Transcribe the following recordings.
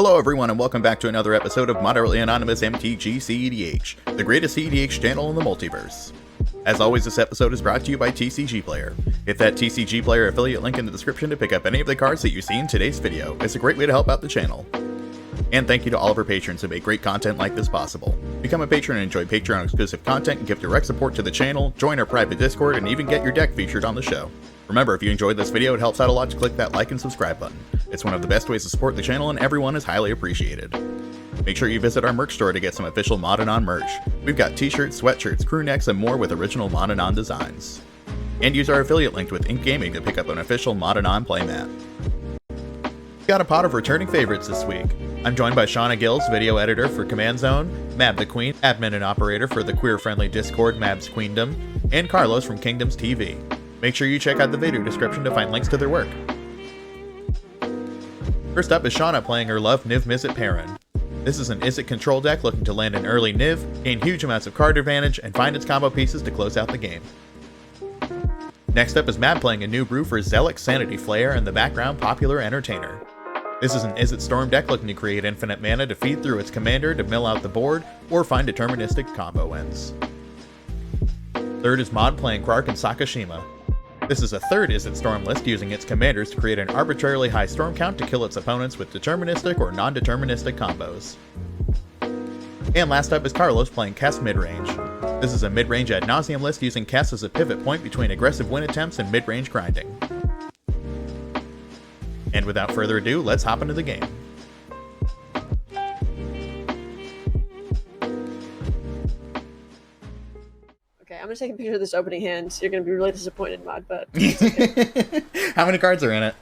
Hello everyone and welcome back to another episode of Moderately Anonymous MTG cEDH, the greatest cEDH channel in the multiverse. As always, this episode is brought to you by TCG Player. Hit that TCG Player affiliate link in the description to pick up any of the cards that you see in today's video. It's a great way to help out the channel. And thank you to all of our patrons who make great content like this possible. Become a patron and enjoy Patreon exclusive content and give direct support to the channel, join our private Discord, and even get your deck featured on the show. Remember, if you enjoyed this video, it helps out a lot to click that like and subscribe button. It's one of the best ways to support the channel and everyone is highly appreciated. Make sure you visit our merch store to get some official Modanon merch. We've got t-shirts, sweatshirts, crew necks, and more with original Modanon designs. And use our affiliate link with Ink Gaming to pick up an official Modanon playmat. We've got a pot of returning favorites this week. I'm joined by Shauna Gills, video editor for Command Zone, Mab the Queen, admin and operator for the queer-friendly Discord Mab's Queendom, and Carlos from Kingdoms TV. Make sure you check out the video description to find links to their work. First up is Shauna playing her loved Niv Mizzet Parun. This is an Izzet control deck looking to land an early Niv, gain huge amounts of card advantage, and find its combo pieces to close out the game. Next up is Mab playing a new brew for Zellix Sanity Flare and the background Popular Entertainer. This is an Izzet Storm deck looking to create infinite mana to feed through its commander to mill out the board, or find deterministic combo ends. Third is Mod playing Krark and Sakashima. This is a third Izzet Storm list using its commanders to create an arbitrarily high storm count to kill its opponents with deterministic or non-deterministic combos. And last up is Carlos playing Kess midrange. This is a midrange ad nauseam list using Kess as a pivot point between aggressive win attempts and midrange grinding. And without further ado, let's hop into the game. I'm gonna take a picture of this opening hand, so you're gonna be really disappointed, Mod, but okay. How many cards are in it?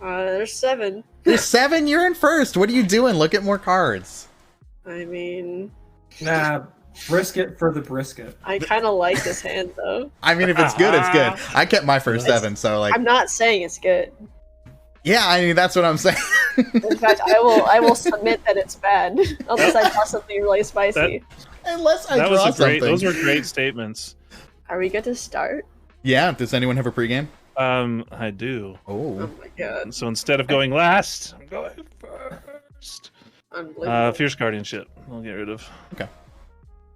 There's 7. There's 7? You're in first! What are you doing? Look at more cards. I mean... Nah, brisket for the brisket. I kinda like this hand, though. I mean, if it's good, it's good. I kept my first 7, so like... I'm not saying it's good. Yeah, I mean, that's what I'm saying. In fact, I will submit that it's bad, unless I draw something really spicy. Unless I draw something. Those were great statements. Are we good to start? Yeah, does anyone have a pregame? I do. Oh. Oh my god. So instead of going last, I'm going first. Unbelievable. Fierce Guardianship. I'll get rid of. Okay.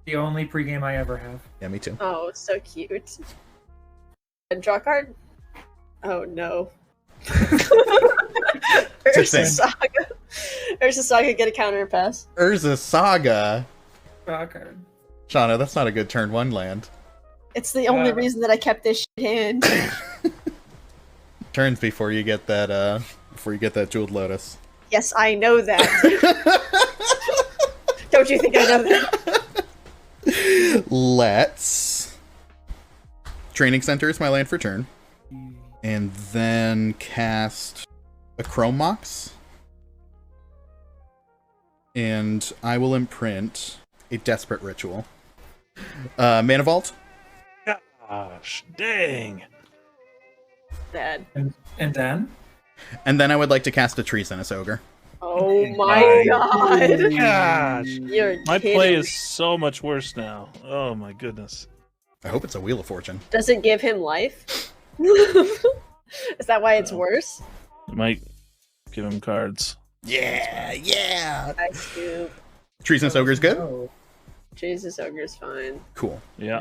The only pregame I ever have. Yeah, me too. Oh, so cute. And draw a card? Oh no. Urza Saga. Urza Saga, get a counter pass. Urza Saga? Draw a card. Shauna, that's not a good turn 1 land. It's the only reason that I kept this shit hand. Turns before you get that Jeweled Lotus. Yes, I know that. Don't you think I know that? Let's... Training Center is my land for turn. And then cast a Chrome Mox. And I will imprint a Desperate Ritual. Mana Vault. Gosh, dang. Bad. And then? And then I would like to cast a Treasonous Ogre. Oh my god. Gosh. You're My kidding. play is so much worse now. Oh my goodness. I hope it's a Wheel of Fortune. Does it give him life? Is that why it's worse? It might give him cards. Yeah, yeah! I scoop. Treasonous Ogre is good? Oh. Jesus, Ogre's fine. Cool. Yeah.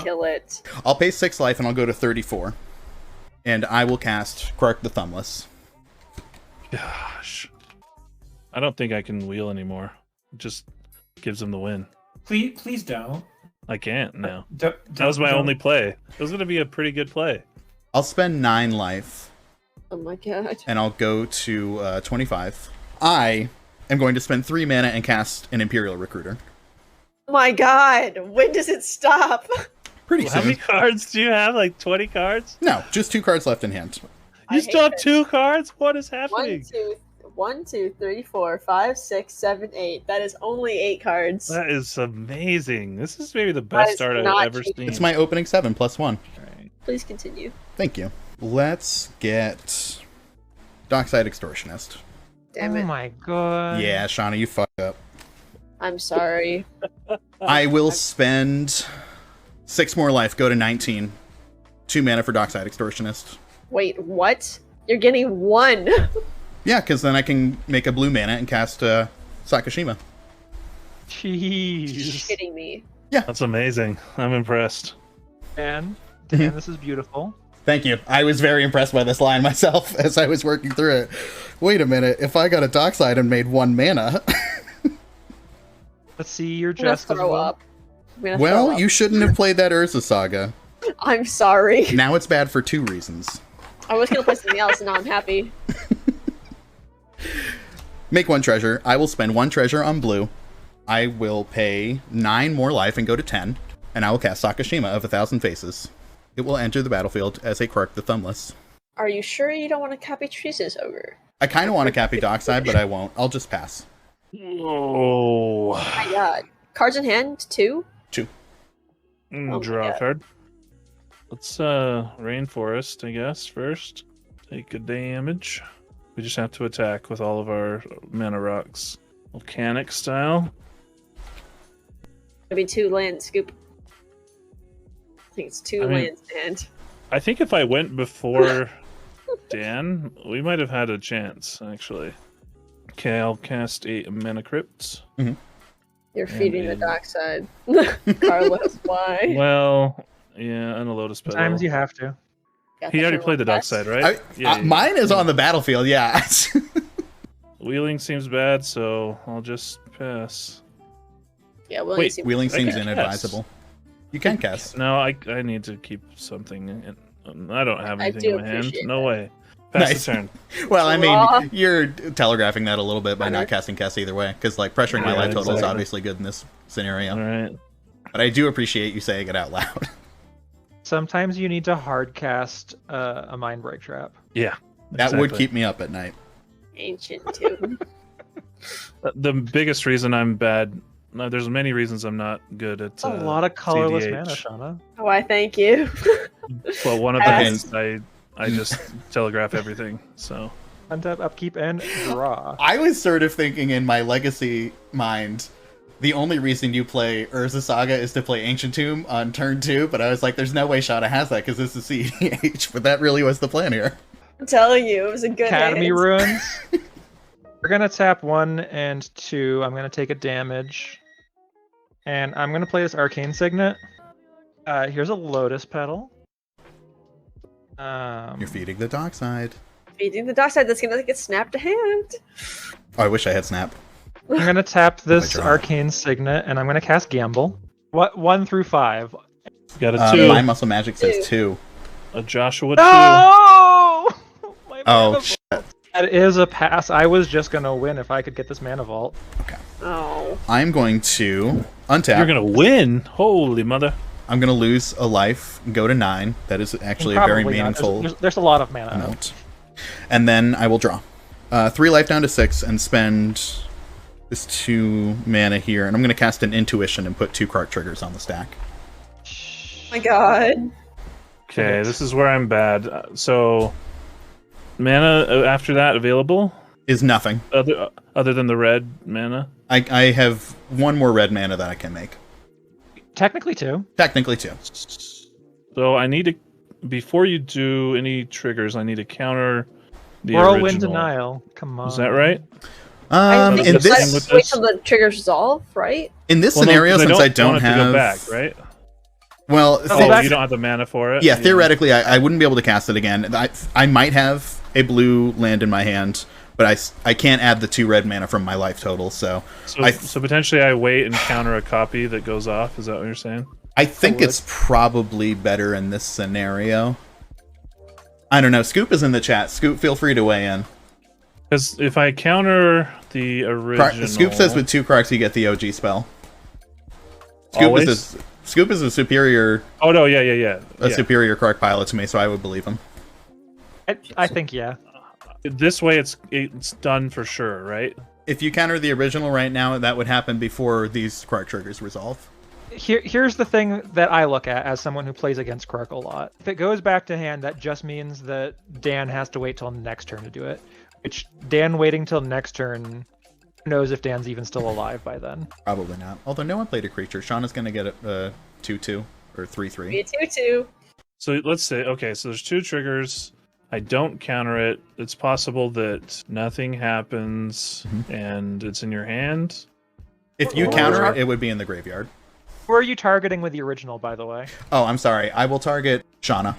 Kill it. I'll pay 6 life and I'll go to 34. And I will cast Krark the Thumbless. Gosh. I don't think I can wheel anymore. It just gives him the win. Please don't. I can't now. That That was my only play. It was going to be a pretty good play. I'll spend 9 life. Oh my god. And I'll go to 25. I am going to spend 3 mana and cast an Imperial Recruiter. Oh my god. When does it stop? Pretty How many soon. cards do you have? Like 20 cards? No, just 2 cards left in hand. You I still have hate 2 cards? What is 1, happening? 2, 3, 4, 5, 6, 7, 8. That is only 8 cards. That is amazing. This is maybe the That best is start I've not ever cheap. seen. It's my opening 7 plus 1. Right. Please continue. Thank you. Let's get Dockside Extortionist. Damn it. Oh my god. Yeah, Shauna, you fucked up. I'm sorry. I will spend 6 more life, go to 19. 2 mana for Dockside Extortionist. Wait, what? You're getting 1. Yeah, because then I can make a blue mana and cast Sakashima. You're Jeez. kidding me. That's amazing. I'm impressed. Dan, this is beautiful. Thank you. I was very impressed by this line myself as I was working through it. Wait a minute. If I got a Dockside and made 1 mana... Let's see your I'm gonna just as throw well. up. I'm gonna Well, throw up. you shouldn't have played that Urza Saga. I'm sorry. Now it's bad for 2 reasons. I was gonna play something else, and now I'm happy. Make 1 treasure. I will spend 1 treasure on blue. I will pay 9 more life and go to 10. And I will cast Sakashima of 1,000 Faces. It will enter the battlefield as a Krark the Thumbless. Are you sure you don't want to copy Teresa's ogre? I kind of want to copy Dockside, but I won't. I'll just pass. Oh. My god. Cards in hand, 2? 2. Oh my Draw a God. card. Let's Rainforest, I guess, first. Take a damage. We just have to attack with all of our mana rocks. Volcanic style. Maybe 2 land scoop. I think it's 2 I mean- lands in hand. I think if I went before Dan, we might have had a chance, actually. Okay, I'll cast a Mana Crypt. You're feeding the then- Dockside. Carlos, why? Well, yeah, and a Lotus Petal. Sometimes you have to. Got He that already for played the one dark pass? side, right? Mine is on the battlefield, yeah. Wheeling seems bad, so I'll just pass. Yeah, well, Wait, Wheeling I seems can inadvisable. You can cast. No, I need to keep something. I don't have I anything do in my hand. appreciate No that. way. Pass Nice. the turn. Well, I Draw. mean, you're telegraphing that a little bit by not Hunter. casting Kess either way, because like pressuring my Yeah, life total is exactly. obviously good in this scenario. All right. But I do appreciate you saying it out loud. Sometimes you need to hard cast a Mind Break Trap. Yeah. That would exactly. keep me up at night. Ancient Tomb. The biggest reason I'm bad. No, there's many reasons I'm not good at. It's a lot of colorless CEDH. mana, Shauna. Why, thank you. Well, one of Pass. them is I just telegraph everything. So Untap, upkeep, and draw. I was sort of thinking in my legacy mind, the only reason you play Urza Saga is to play Ancient Tomb on turn 2, but I was like, there's no way Shauna has that because this is cEDH, but that really was the plan here. I'm telling you, it was a good Academy hand. Ruins. We're gonna tap 1 and 2. I'm gonna take a damage. And I'm gonna play this Arcane Signet. Here's a Lotus Petal. You're feeding the dark side. Feeding the Dockside that's gonna get snapped to hand. Oh, I wish I had Snap. I'm gonna tap this draw. Arcane Signet, and I'm gonna cast Gamble. What 1 through 5? got a 2, My Muscle Magic says 2. a Joshua 2. No! My Oh, mana vault. That is a pass. I was just gonna win if I could get this mana vault. Oh. I'm going to untap. You're gonna win. Holy mother. I'm going to lose a life, go to 9. That is actually a very Probably not. meaningful There's a lot of mana. amount. And then I will draw. 3 life down to 6 and spend this 2 mana here. And I'm going to cast an Intuition and put 2 Krark triggers on the stack. My god. Okay, this is where I'm bad. So, mana after that available? Is nothing. Other than the red mana? I have 1 more red mana that I can make. Technically 2. Technically 2. So I need to, before you do any triggers, I need to counter the Whirlwind original. Denial. Come on. Is that right? I think In you this- let this it wait till the triggers resolve, right? in this Well, no, scenario, 'cause since I don't want it to have go back, right? well, Oh, Oh, back- you don't have the mana for it. yeah, theoretically, I wouldn't be able to cast it again. I might have a blue land in my hand, but I can't add the 2 red mana from my life total. So So potentially I wait and counter a copy that goes off. Is that what you're saying? I think would. it's probably better in this scenario. I don't know. Scoop is in the chat. Scoop, feel free to weigh in. Because if I counter the original, Scoop says with 2 Krarks you get the OG spell. Always? Scoop is a superior Oh no, yeah. superior Krark pilot to me, so I would believe him. I think, yeah. This way, it's done for sure, right? If you counter the original right now, that would happen before these Krark triggers resolve. Here's the thing that I look at as someone who plays against Krark a lot. If it goes back to hand, that just means that Dan has to wait till next turn to do it. Which, Dan waiting till next turn, who knows if Dan's even still alive by then. Probably not. Although no one played a creature. Shauna's going to get a 2/2 or 3/3. Be a 2/2. So let's say, okay, so there's 2 triggers. I don't counter it, it's possible that nothing happens Mhm. and it's in your hand. If you Or- counter it, it would be in the graveyard. Who are you targeting with the original, by the way? Oh, I'm sorry. I will target Shauna.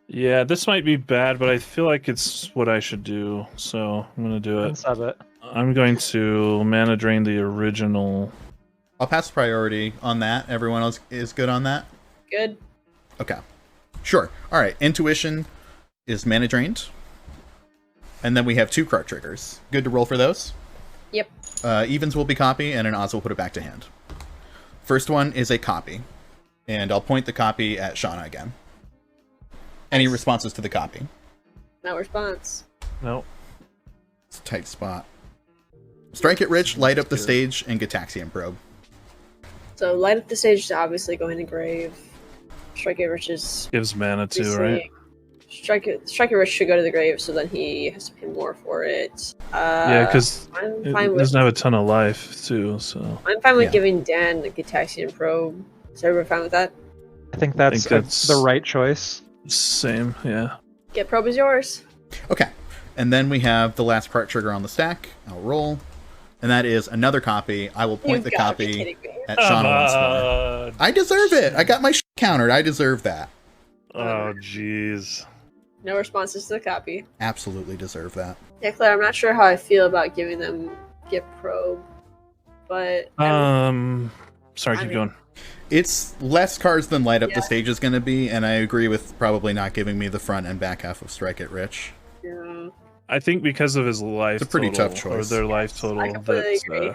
Yeah, this might be bad, but I feel like it's what I should do, so I'm gonna do it. Unsub it. I'm going to mana drain the original. I'll pass priority on that. Everyone else is good on that? Good. Okay. Sure. All right. Intuition is mana drained. And then we have 2 Krark triggers. Good to roll for those. Yep. Evens will be copy, and an odds will put it back to hand. First one is a copy. And I'll point the copy at Shauna again. Any responses to the copy? No response. No. It's a tight spot. Strike it rich, light up the stage, and Gataxian Probe. So light up the stage is obviously going to grave. Strike it rich is Gives mana too, obviously- right? Strike it rich should go to the grave, so then he has to pay more for it. Yeah, because I'm it fine with doesn't have a ton of life too, so yeah. Yeah. giving Dan the Gataxian Probe. Is everyone fine with that? I think that's, that's- the right choice. same, yeah. Get Probe is yours. Okay. And then we have the last Krark trigger on the stack. I'll roll. And that is another copy. I will point You've the gotta be copy kidding me. at Shauna once more. I deserve it. I got my countered. I deserve that. Oh, jeez. No responses to the copy. Absolutely deserve that. Yeah, Claire, I'm not sure how I feel about giving them Get Probe, but Sorry, I keep mean- going. It's less cards than light up Yeah. the stage is going to be, and I agree with probably not giving me the front and back half of Strike It Rich. yeah. I think because of his life It's a pretty total, tough choice. or their life total, I completely agree.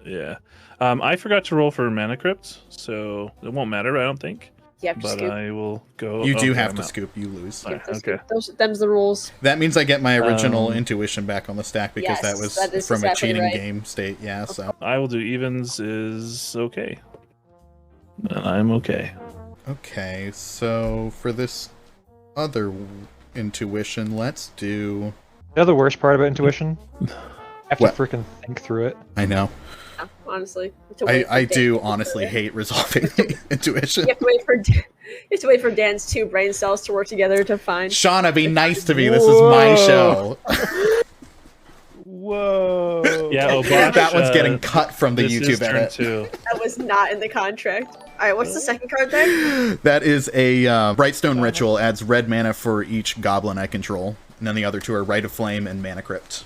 yeah. I forgot to roll for Mana Crypt, so it won't matter, I don't think. You have to But scoop. I will go. You do okay, have I'm to out. scoop, you lose. You have to okay. scoop. Them's the rules. That means I get my original Um, intuition back on the stack because Yes, that was that is from exactly a cheating right. game state. Yeah, so. I will do evens is okay. And I'm okay. Okay, so for this other intuition, let's do... You know the worst part about intuition? I have to What? freaking think through it. I know. Yeah, honestly. You have to wait for I Dan- do honestly hate resolving intuition. You have to wait for Dan's 2 brain cells to work together to find. Shauna, be nice to me. This is my show. Whoa. Yeah, Obash, That one's getting cut from the Oh, this is YouTube turn edit. 2. That was not in the contract. Alright, what's the second card there? That is a Brightstone Ritual. Adds red mana for each goblin I control. And then the other 2 are Rite of Flame and Mana Crypt.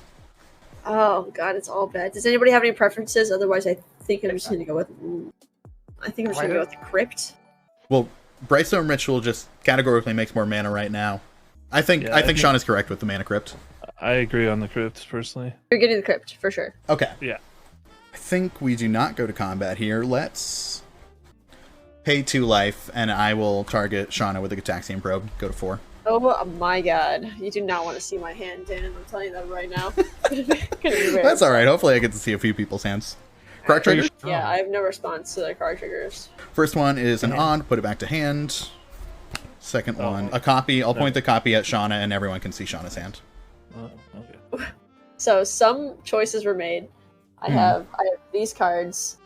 Oh god, it's all bad. Does anybody have any preferences? Otherwise, I think I'm just gonna go with. I think I'm just gonna go with the Crypt. Well, Brightstone Ritual just categorically makes more mana right now. I think Yeah, I I think think- Sean is correct with the Mana Crypt. I agree on the crypt personally. You're getting the Crypt for sure. Okay. Yeah. I think we do not go to combat here. Let's pay 2 life, and I will target Shauna with a Gataxian Probe. Go to 4. Oh my god, you do not want to see my hand, Dan. I'm telling you that right now. Gonna be very That's all right. Hopefully, I get to see a few people's hands. Krark triggers. Yeah, I have no response to the card triggers. First one is an odd. Put it back to hand. Second one, a copy. I'll point the copy at Shauna, and everyone can see Shauna's hand. Okay. So some choices were made. I have these cards.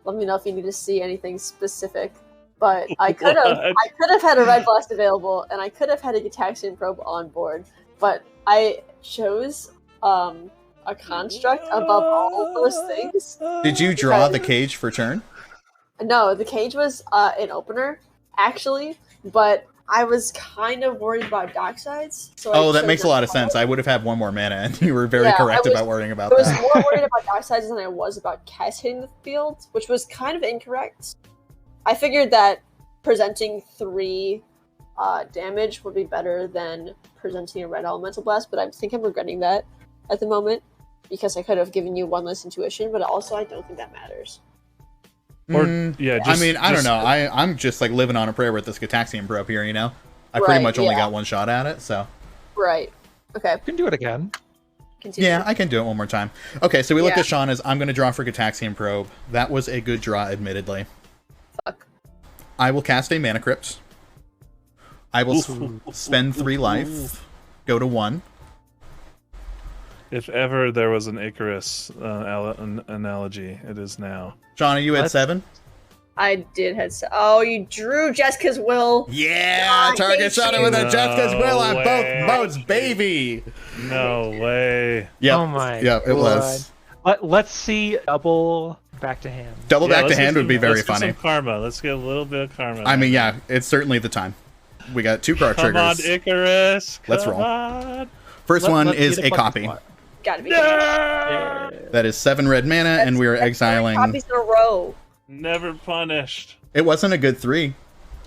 Let me know if you need to see anything specific. But I could have had a red blast available, and I could have had a Gataxian Probe on board. But I chose a construct above all of those things. Did you draw the cage for turn? No, the cage was an opener, actually, but I was kind of worried about Docksides. So I Oh, that chose makes a lot of card. sense. I would have had 1 more mana, and you were very Yeah, correct I was- about worrying about I was that. more worried about Docksides than I was about Kess hitting the field, which was kind of incorrect. I figured that presenting 3 damage would be better than presenting a red elemental blast, but I think I'm regretting that at the moment because I could have given you 1 less intuition, but also I don't think that matters. Or Mm, yeah, I mean, I don't know. I'm just like living on a prayer with this Gataxian Probe here, you know? I pretty Right, much only yeah. got 1 shot at it, so. Right. Okay. You can do it again. Continue. Yeah, I can do it 1 more time. Okay, so we looked Yeah. at Shauna's. I'm going to draw for Gataxian Probe. That was a good draw, admittedly. Fuck. I will cast a Mana Crypt. I will spend 3 life, go to 1. If ever there was an Icarus analogy, it is now. Shauna, you had What? 7? I did head. Oh, you drew Jessica's Will. Yeah, I target hate shot it you. with a Jessica's Will on No both way. modes, baby. No way. Yep. Oh my Yep, it was. Let's see double back to hand. Double back to let's hand get would be some- very let's get funny. some karma. Let's get a little bit of karma. I mean, yeah, it's certainly the time. We got 2 Krark Come on, triggers. Icarus. Let's Come roll. on. First one Let's is get a fucking copy. slot. Gotta be. Yeah. That is 7 red mana, and we are That's 3 exiling. copies in a row. Never punished. It wasn't a good 3.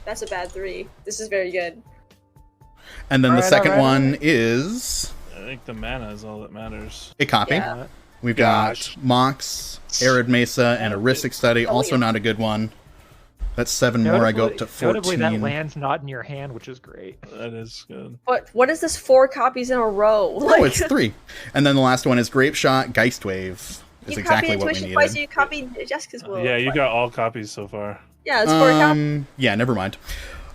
That's a bad 3. This is very good. And then the Alright, second alright. one is I think the mana is all that matters. a copy. Yeah. We've Gosh. got Mox, Arid Mesa, and a Ristic Study. Oh, Also yeah. not a good one. That's 7 more. I go up to Notably, 14. that land's not in your hand, which is great. That is good. But what is this 4 copies in a row? Oh, it's 3. And then the last one is Grape Shot, Geist Wave. Is you exactly copied what we Intuition needed. twice, so you copied Jessica's Will. Yeah, you twice. got all copies so far. Yeah, it's 4 copies. Yeah, never mind.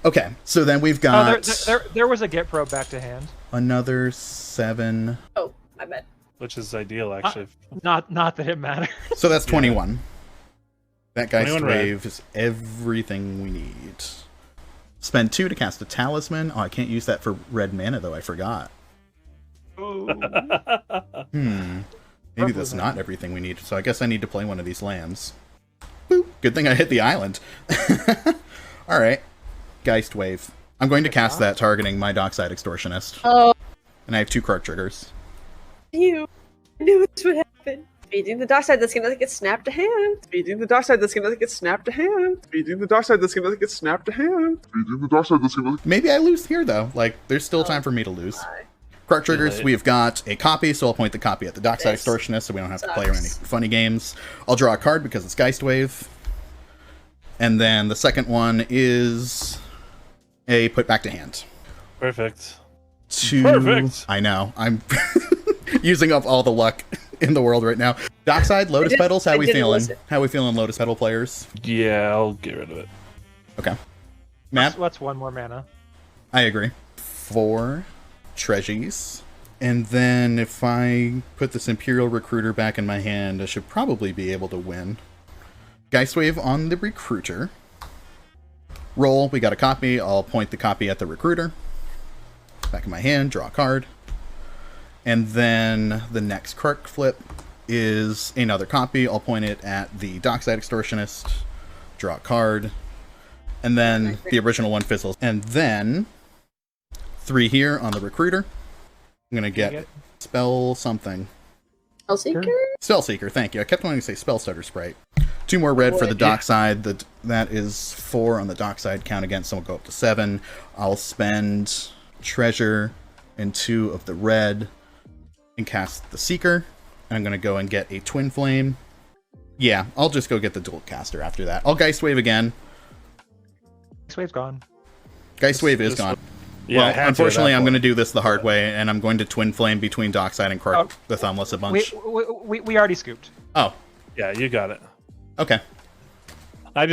Okay, so then we've Oh, got there was a get probe back to hand. another 7. Oh, my bad. Which is ideal, actually. Not that it matters. So that's 21. That Geist 21 red. Wave is everything we need. Spend 2 to cast a Talisman. Oh, I can't use that for red mana, though. I forgot. Maybe that's not everything we need. So I guess I need to play one of these lands. Boop. Good thing I hit the island. Alright. Geist Wave. I'm going to cast that targeting my Dockside Extortionist. Oh, And I have 2 Krark triggers. you. I knew this would happen. Feeding the dark side that's gonna get snapped to hand. Feeding the dark side that's gonna get snapped to hand. Feeding the dark side that's gonna get snapped to hand. Feeding the dark side that's gonna Maybe I lose here, though. Like, there's still time for me to lose. Krark triggers, late. we've got a copy, so I'll point the copy at the Dockside This Extortionist so we don't have to play sucks. any funny games. I'll draw a card because it's Geist Wave. And then the second one is a put back to hand. Perfect. Perfect. I know. I'm using up all the luck in the world right now. Dockside, Lotus did- Petals, how I we didn't feeling? listen. How we feeling, Lotus Petal players? Yeah, I'll get rid of it. Okay. Matt? What's 1 more mana? I agree. 4 treasures. And then if I put this Imperial Recruiter back in my hand, I should probably be able to win. Geist Wave on the Recruiter. Roll, we got a copy. I'll point the copy at the Recruiter. Back in my hand, draw a card. And then the next Krark flip is another copy. I'll point it at the Dockside Extortionist. Draw a card. And then the original one fizzles. And then 3 here on the Recruiter. I'm going to get Spell something. Hellseeker? Spellseeker, thank you. I kept wanting to say Spell Stutter Sprite. 2 more red for the Dockside. That is 4 on the Dockside. Count again, so we'll go up to 7. I'll spend Treasure and 2 of the red and cast the Seeker. And I'm going to go and get a Twin Flame. Yeah, I'll just go get the Dual Caster after that. I'll Geist Wave again. This wave's gone. Geist Wave is this gone. Yeah, I had Well, to at unfortunately, that I'm going to point. do this the hard way, and I'm going to Twin Flame between Dockside and Krark, Oh. the Thumbless a bunch. We already scooped. Oh, Yeah, you got it. okay. I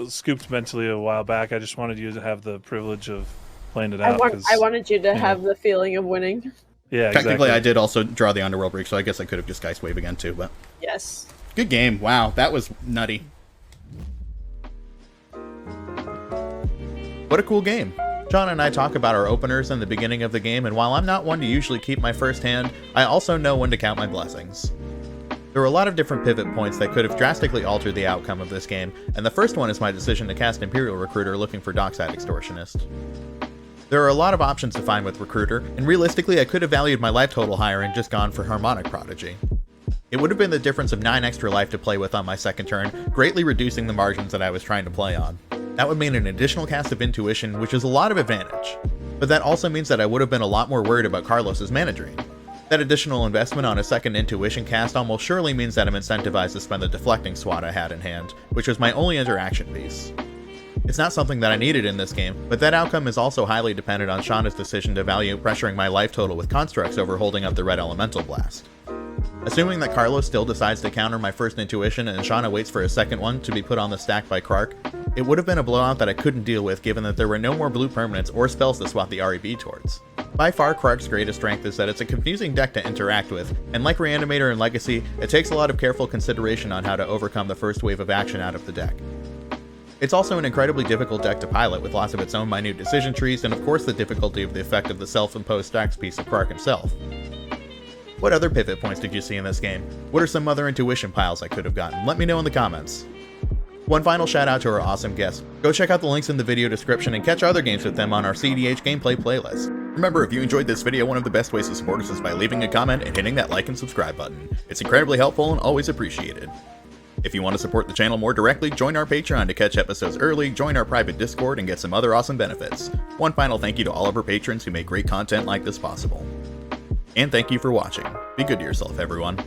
scooped mentally a while back. I just wanted you to have the privilege of playing it out. 'cause- I wanted you to have the feeling of winning. yeah, Technically, exactly. I did also draw the Underworld Break, so I guess I could have just Geist Wave again, too, but... Yes. Good game. Wow, that was nutty. What a cool game. John and I talk about our openers in the beginning of the game, and while I'm not one to usually keep my first hand, I also know when to count my blessings. There were a lot of different pivot points that could have drastically altered the outcome of this game, and the first one is my decision to cast Imperial Recruiter looking for Dockside Extortionist. There are a lot of options to find with Recruiter, and realistically I could have valued my life total higher and just gone for Harmonic Prodigy. It would have been the difference of 9 extra life to play with on my second turn, greatly reducing the margins that I was trying to play on. That would mean an additional cast of Intuition, which is a lot of advantage. But that also means that I would have been a lot more worried about Carlos's mana drain. That additional investment on a second Intuition cast almost surely means that I'm incentivized to spend the Deflecting Swat I had in hand, which was my only interaction piece. It's not something that I needed in this game, but that outcome is also highly dependent on Shauna's decision to value pressuring my life total with Constructs over holding up the Red Elemental Blast. Assuming that Carlos still decides to counter my first Intuition and Shauna waits for a second one to be put on the stack by Krark, it would have been a blowout that I couldn't deal with given that there were no more blue permanents or spells to swap the REB towards. By far, Krark's greatest strength is that it's a confusing deck to interact with, and like Reanimator and Legacy, it takes a lot of careful consideration on how to overcome the first wave of action out of the deck. It's also an incredibly difficult deck to pilot with lots of its own minute decision trees, and of course the difficulty of the effect of the self-imposed stacks piece of Krark himself. What other pivot points did you see in this game? What are some other intuition piles I could have gotten? Let me know in the comments. One final shout out to our awesome guests. Go check out the links in the video description and catch other games with them on our cEDH gameplay playlist. Remember, if you enjoyed this video, one of the best ways to support us is by leaving a comment and hitting that like and subscribe button. It's incredibly helpful and always appreciated. If you want to support the channel more directly, join our Patreon to catch episodes early, join our private Discord, and get some other awesome benefits. One final thank you to all of our patrons who make great content like this possible. And thank you for watching. Be good to yourself, everyone.